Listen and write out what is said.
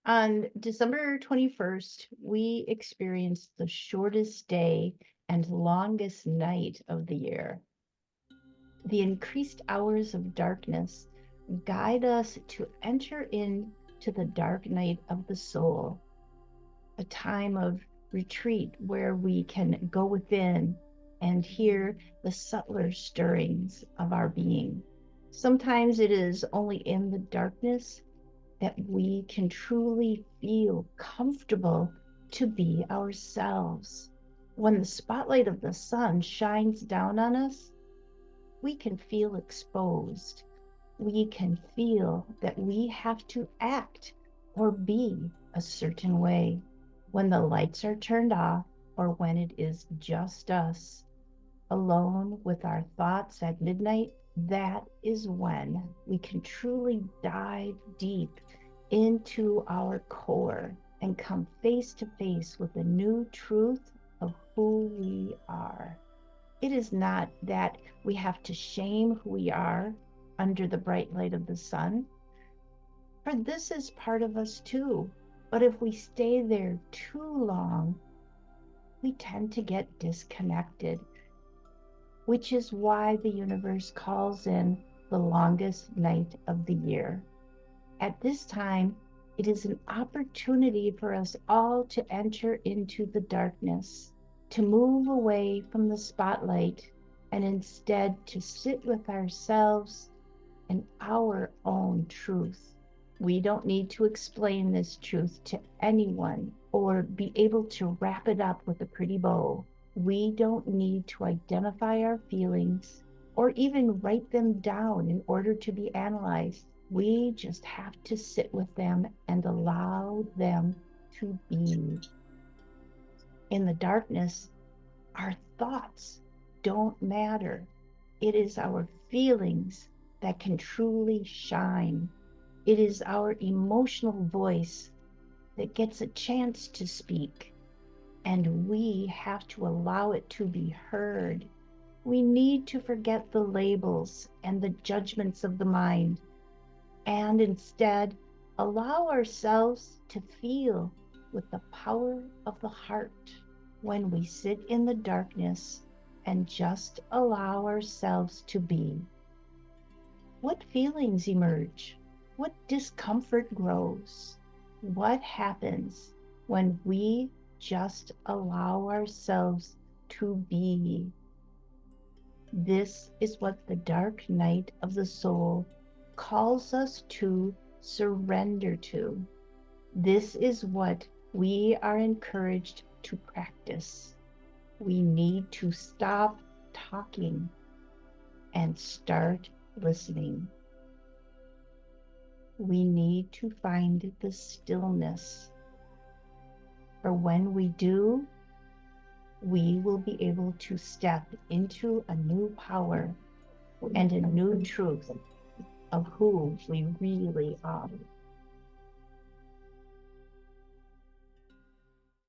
On December 21st, we experienced the shortest day and longest night of the year. The increased hours of darkness guide us to enter into the dark night of the soul, a time of retreat where we can go within and hear the subtler stirrings of our being. Sometimes it is only in the darkness that we can truly feel comfortable to be ourselves. When the spotlight of the sun shines down on us, we can feel exposed. We can feel that we have to act or be a certain way. When the lights are turned off, or when it is just us alone with our thoughts at midnight, that is when we can truly dive deep into our core and come face to face with the new truth of who we are. It is not that we have to shame who we are under the bright light of the sun, for this is part of us too. But if we stay there too long, we tend to get disconnected, which is why the universe calls in the longest night of the year. At this time, it is an opportunity for us all to enter into the darkness, to move away from the spotlight, and instead to sit with ourselves and our own truth. We don't need to explain this truth to anyone or be able to wrap it up with a pretty bow. We don't need to identify our feelings or even write them down in order to be analyzed. We just have to sit with them and allow them to be. In the darkness, our thoughts don't matter. It is our feelings that can truly shine. It is our emotional voice that gets a chance to speak, and we have to allow it to be heard. We need to forget the labels and the judgments of the mind, and instead allow ourselves to feel with the power of the heart when we sit in the darkness and just allow ourselves to be. What feelings emerge? What discomfort grows? What happens when we just allow ourselves to be? This is what the dark night of the soul calls us to surrender to. This is what we are encouraged to practice. We need to stop talking and start listening. We need to find the stillness. For when we do, we will be able to step into a new power and a new truth of who we really are.